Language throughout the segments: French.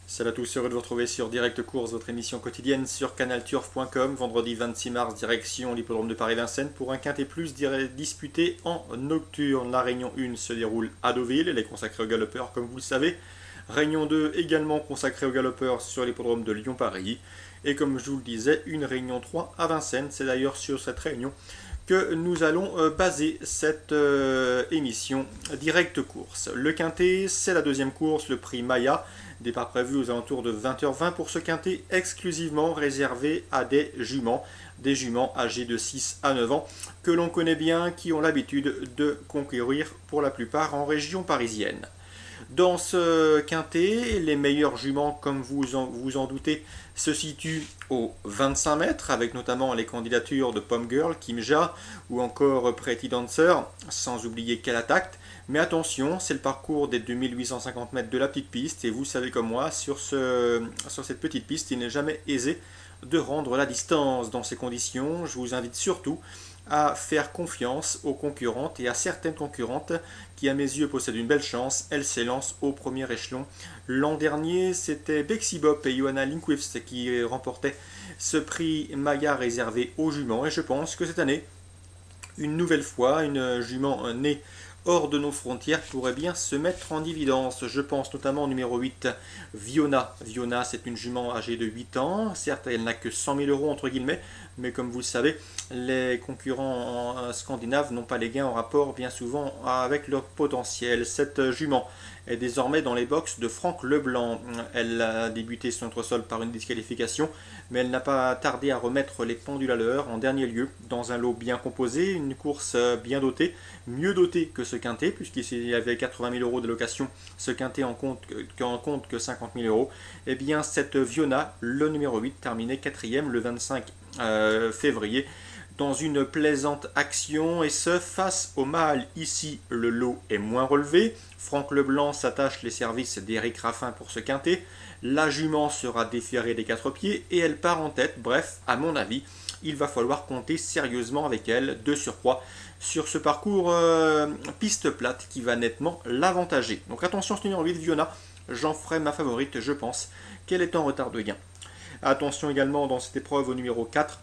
Salut à tous, heureux de vous retrouver sur Direct Course, votre émission quotidienne sur canalturf.com. Vendredi 26 mars, direction l'hippodrome de Paris-Vincennes pour un quintet plus disputé en nocturne. La réunion 1 se déroule à Deauville, elle est consacrée aux galopeurs comme vous le savez. Réunion 2 également consacrée aux galopeurs sur l'hippodrome de Lyon-Paris. Et comme je vous le disais, une réunion 3 à Vincennes. C'est d'ailleurs sur cette réunion que nous allons baser cette émission Direct Course. Le quintet, c'est la deuxième course, le prix Maya. Départ prévu aux alentours de 20h20 pour ce quintet exclusivement réservé à des juments âgés de 6 à 9 ans que l'on connaît bien, qui ont l'habitude de concourir pour la plupart en région parisienne. Dans ce quintet, les meilleurs juments, comme vous en doutez, se situent aux 25 mètres, avec notamment les candidatures de Pomme Girl, Kimja ou encore Pretty Dancer, sans oublier Qu'elle attaque. Mais attention, c'est le parcours des 2850 mètres de la petite piste, et vous savez comme moi, sur cette petite piste, il n'est jamais aisé de rendre la distance. Dans ces conditions, je vous invite surtout à faire confiance aux concurrentes et à certaines concurrentes qui à mes yeux possèdent une belle chance. Elles s'élancent au premier échelon. L'an dernier, c'était Bexy Bop et Johanna Linkwifst qui remportaient ce prix Maya réservé aux juments, et je pense que cette année, une nouvelle fois, une jument née hors de nos frontières pourrait bien se mettre en évidence. Je pense notamment au numéro 8, Viona. Viona, c'est une jument âgée de 8 ans. Certes, elle n'a que 100 000 euros entre guillemets, mais comme vous le savez, les concurrents scandinaves n'ont pas les gains en rapport bien souvent avec leur potentiel. Cette jument est désormais dans les box de Franck Leblanc. Elle a débuté son entresol par une disqualification, mais elle n'a pas tardé à remettre les pendules à l'heure. En dernier lieu, dans un lot bien composé, une course bien dotée, mieux dotée que ce quintet, puisqu'il y avait 80 000 euros de location, ce quintet en compte que 50 000 euros. Et bien cette Viona, le numéro 8, terminait 4e le 25 février, dans une plaisante action, et ce face au mâle. Ici, le lot est moins relevé. Franck Leblanc s'attache les services d'Éric Raffin pour ce quintet. La jument sera déférée des 4 pieds et elle part en tête. Bref, à mon avis, il va falloir compter sérieusement avec elle, de surcroît, sur ce parcours piste plate qui va nettement l'avantager. Donc attention, ce numéro 8, Viona, j'en ferai ma favorite, je pense qu'elle est en retard de gain. Attention également dans cette épreuve au numéro 4,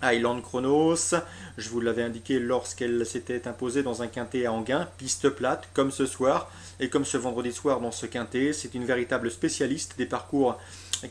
Highland Chronos. Je vous l'avais indiqué lorsqu'elle s'était imposée dans un quintet à Enghien, piste plate, comme ce soir et comme ce vendredi soir dans ce quintet. C'est une véritable spécialiste des parcours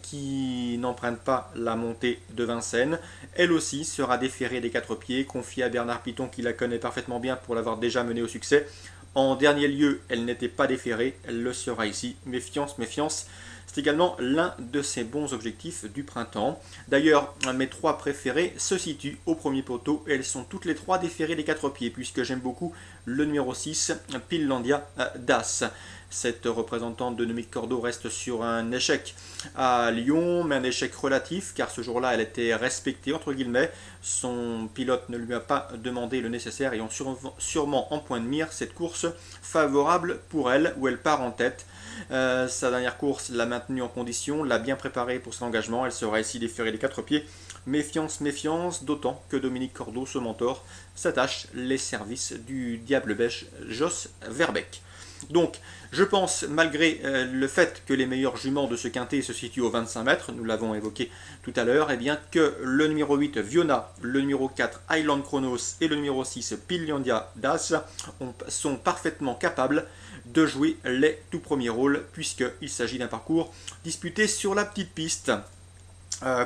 qui n'empruntent pas la montée de Vincennes. Elle aussi sera déférée des 4 pieds, confiée à Bernard Piton qui la connaît parfaitement bien pour l'avoir déjà menée au succès. En dernier lieu, elle n'était pas déférée, elle le sera ici. Méfiance, méfiance. C'est également l'un de ses bons objectifs du printemps. D'ailleurs, mes 3 préférées se situent au premier poteau et elles sont toutes les 3 déférées des 4 pieds, puisque j'aime beaucoup le numéro 6, Pinlandia Das. Cette représentante de Nomic Cordeau reste sur un échec à Lyon, mais un échec relatif, car ce jour-là, elle était respectée, entre guillemets. Son pilote ne lui a pas demandé le nécessaire et ont sûrement en point de mire cette course favorable pour elle, où elle part en tête. Sa dernière course l'a maintenue en condition, l'a bien préparée pour son engagement. Elle sera ici déférée des 4 pieds. Méfiance, méfiance, d'autant que Dominique Cordeau, ce mentor, s'attache les services du diable belge Jos Verbeek. Donc, je pense, malgré le fait que les meilleurs juments de ce quintet se situent aux 25 mètres, nous l'avons évoqué tout à l'heure, eh bien que le numéro 8, Viona, le numéro 4, Highland Chronos et le numéro 6, Pinlandia Das sont parfaitement capables de jouer les tout premiers rôles, puisqu'il s'agit d'un parcours disputé sur la petite piste.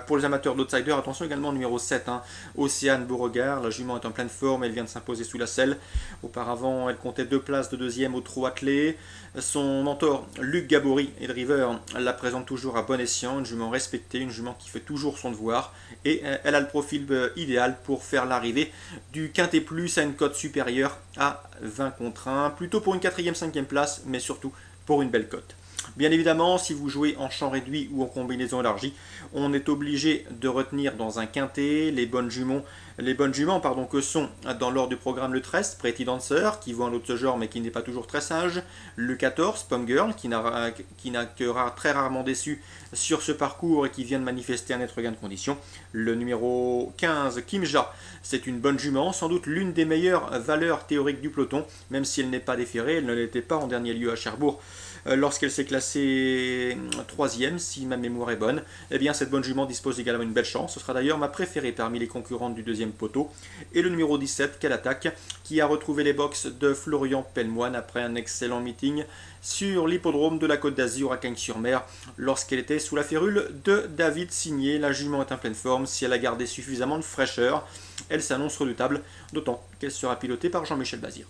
Pour les amateurs d'outsider, attention également au numéro 7, Océane Beauregard. La jument est en pleine forme, elle vient de s'imposer sous la selle. Auparavant, elle comptait 2 places de deuxième au trot attelé. Son mentor, Luc Gabory, et driver, la présente toujours à bon escient. Une jument respectée, une jument qui fait toujours son devoir. Et elle a le profil idéal pour faire l'arrivée du quintet plus à une cote supérieure à 20 contre 1. Plutôt pour une 4e, 5e place, mais surtout pour une belle cote. Bien évidemment, si vous jouez en champ réduit ou en combinaison élargie, on est obligé de retenir dans un quintet les bonnes juments que sont dans l'ordre du programme le 13, Pretty Dancer, qui vaut un lot de ce genre mais qui n'est pas toujours très sage, le 14, Pomme Girl, qui n'a que très rarement déçu sur ce parcours et qui vient de manifester un net regain de condition, le numéro 15, Kimja, c'est une bonne jument, sans doute l'une des meilleures valeurs théoriques du peloton, même si elle n'est pas déférée, elle ne l'était pas en dernier lieu à Cherbourg lorsqu'elle s'est classée 3e, si ma mémoire est bonne. Eh bien, cette bonne jument dispose également d'une belle chance. Ce sera d'ailleurs ma préférée parmi les concurrentes du deuxième poteau. Et le numéro 17, Quelle Attaque, qui a retrouvé les box de Florian Pellemoine après un excellent meeting sur l'hippodrome de la Côte d'Azur à Cagnes-sur-Mer lorsqu'elle était sous la férule de David Signé. La jument est en pleine forme. Si elle a gardé suffisamment de fraîcheur, elle s'annonce redoutable, d'autant qu'elle sera pilotée par Jean-Michel Bazir.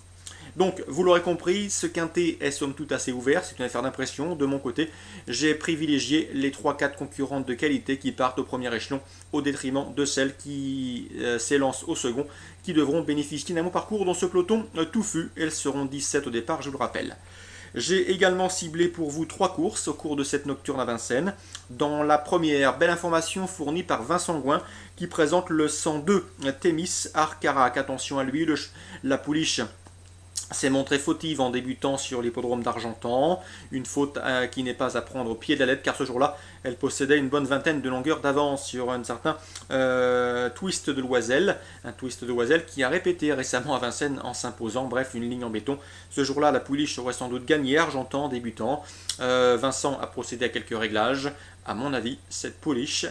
Donc, vous l'aurez compris, ce quintet est somme toute assez ouvert, c'est une affaire d'impression. De mon côté, j'ai privilégié les 3-4 concurrentes de qualité qui partent au premier échelon, au détriment de celles qui s'élancent au second, qui devront bénéficier d'un bon parcours dans ce peloton touffu. Elles seront 17 au départ, je vous le rappelle. J'ai également ciblé pour vous 3 courses au cours de cette nocturne à Vincennes. Dans la première, belle information fournie par Vincent Gouin qui présente le 102 Thémis Arcarac. Attention à lui, la pouliche s'est montrée fautive en débutant sur l'hippodrome d'Argentan, une faute qui n'est pas à prendre au pied de la lettre car ce jour-là, elle possédait une bonne vingtaine de longueurs d'avance sur un certain twist de Loisel, un twist de Loisel qui a répété récemment à Vincennes en s'imposant, bref, une ligne en béton. Ce jour-là, la pouliche aurait sans doute gagné, Argentan débutant. Vincent a procédé à quelques réglages. À mon avis, cette pouliche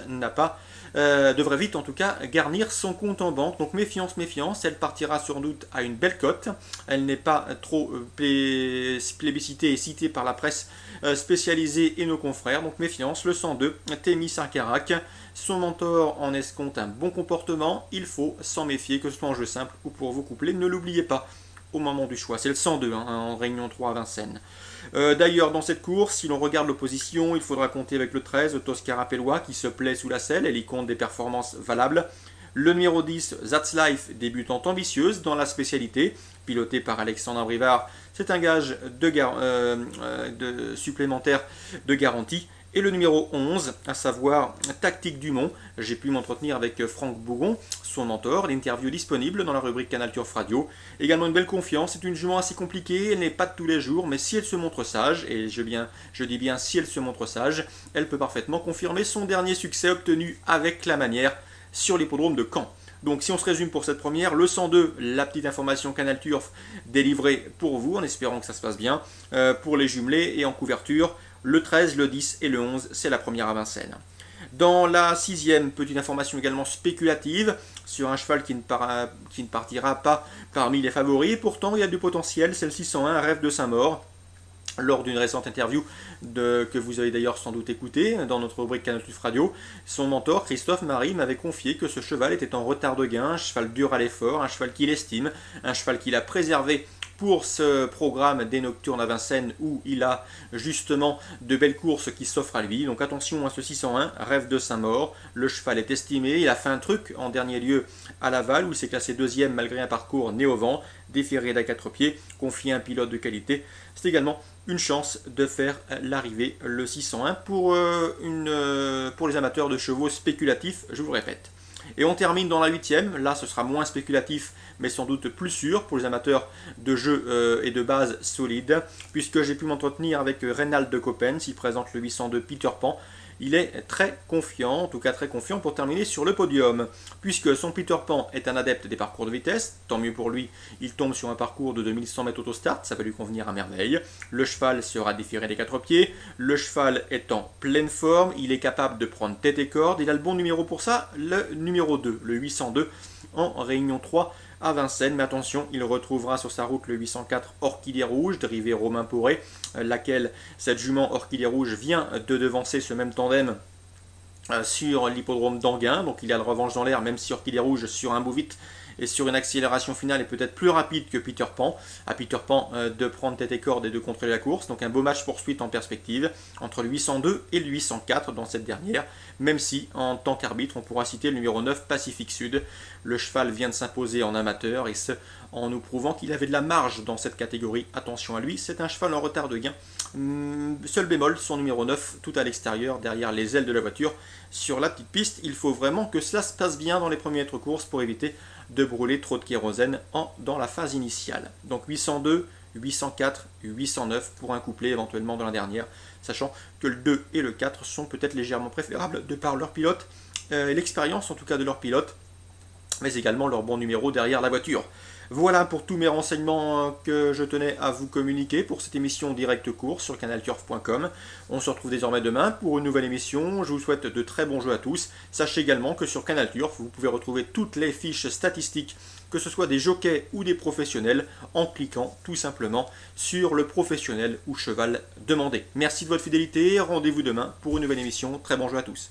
devrait vite en tout cas garnir son compte en banque. Donc méfiance, méfiance, elle partira sans doute à une belle cote. Elle n'est pas trop plébiscitée et citée par la presse spécialisée et nos confrères. Donc méfiance, le 102, Thémis Arcarac. Son mentor en escompte un bon comportement. Il faut s'en méfier, que ce soit en jeu simple ou pour vos couplets. Ne l'oubliez pas au moment du choix. C'est le 102 en Réunion 3 à Vincennes. D'ailleurs, dans cette course, si l'on regarde l'opposition, il faudra compter avec le 13, Toscara Pellois, qui se plaît sous la selle, elle y compte des performances valables. Le numéro 10, That's Life, débutante ambitieuse dans la spécialité, piloté par Alexandre Brivard, c'est un gage supplémentaire de garantie. Et le numéro 11, à savoir Tactique Dumont, j'ai pu m'entretenir avec Franck Bougon, son mentor, l'interview disponible dans la rubrique Canal Turf Radio. Également une belle confiance, c'est une jument assez compliquée, elle n'est pas de tous les jours, mais si elle se montre sage, et je dis bien si elle se montre sage, elle peut parfaitement confirmer son dernier succès obtenu avec la manière sur l'hippodrome de Caen. Donc si on se résume pour cette première, le 102, la petite information Canal Turf délivrée pour vous, en espérant que ça se passe bien, pour les jumelés et en couverture. Le 13, le 10 et le 11, c'est la première à Vincennes. Dans la 6e, petite information également spéculative sur un cheval qui ne partira pas parmi les favoris. Pourtant, il y a du potentiel, c'est le 601, Rêve de Saint-Maur. Lors d'une récente interview que vous avez d'ailleurs sans doute écouté dans notre rubrique Canal Turf Radio, son mentor Christophe Marie m'avait confié que ce cheval était en retard de gain, un cheval dur à l'effort, un cheval qu'il estime, un cheval qu'il a préservé pour ce programme des Nocturnes à Vincennes où il a justement de belles courses qui s'offrent à lui. Donc attention à ce 601, Rêve de Saint-Maur. Le cheval est estimé, il a fait un truc en dernier lieu à Laval où il s'est classé 2e malgré un parcours né au vent, déféré d'à 4 pieds, confié à un pilote de qualité. C'est également une chance de faire l'arrivée le 601 pour les amateurs de chevaux spéculatifs, je vous le répète. Et on termine dans la 8e, là ce sera moins spéculatif mais sans doute plus sûr pour les amateurs de jeux et de base solides, puisque j'ai pu m'entretenir avec Reynald de Coppens, il présente le 802 Peter Pan. Il est très confiant, en tout cas très confiant pour terminer sur le podium, puisque son Peter Pan est un adepte des parcours de vitesse, tant mieux pour lui, il tombe sur un parcours de 2100 mètres autostart, ça va lui convenir à merveille. Le cheval sera déféré des 4 pieds, le cheval est en pleine forme, il est capable de prendre tête et corde, il a le bon numéro pour ça, le numéro 2, le 802, en Réunion 3 à Vincennes, mais attention, il retrouvera sur sa route le 804 Orchidée Rouge, dérivé Romain Poré, laquelle cette jument Orchidée Rouge vient de devancer ce même tandem sur l'hippodrome d'Anguin, donc il a la revanche dans l'air, même si Orchidée Rouge sur un bout vite et sur une accélération finale est peut-être plus rapide que Peter Pan. À Peter Pan de prendre tête et corde et de contrôler la course. Donc un beau match poursuite en perspective entre le 802 et le 804 dans cette dernière. Même si en tant qu'arbitre on pourra citer le numéro 9 Pacifique Sud. Le cheval vient de s'imposer en amateur et ce en nous prouvant qu'il avait de la marge dans cette catégorie. Attention à lui, c'est un cheval en retard de gain. Seul bémol, son numéro 9 tout à l'extérieur derrière les ailes de la voiture. Sur la petite piste, il faut vraiment que cela se passe bien dans les premières courses pour éviter de brûler trop de kérosène dans la phase initiale. Donc 802, 804, 809 pour un couplet éventuellement dans la dernière, sachant que le 2 et le 4 sont peut-être légèrement préférables de par leur pilote, l'expérience en tout cas de leur pilote, mais également leur bon numéro derrière la voiture. Voilà pour tous mes renseignements que je tenais à vous communiquer pour cette émission Direct Course sur canalturf.com. On se retrouve désormais demain pour une nouvelle émission. Je vous souhaite de très bons jeux à tous. Sachez également que sur Canal Turf, vous pouvez retrouver toutes les fiches statistiques, que ce soit des jockeys ou des professionnels, en cliquant tout simplement sur le professionnel ou cheval demandé. Merci de votre fidélité. Rendez-vous demain pour une nouvelle émission. Très bons jeux à tous.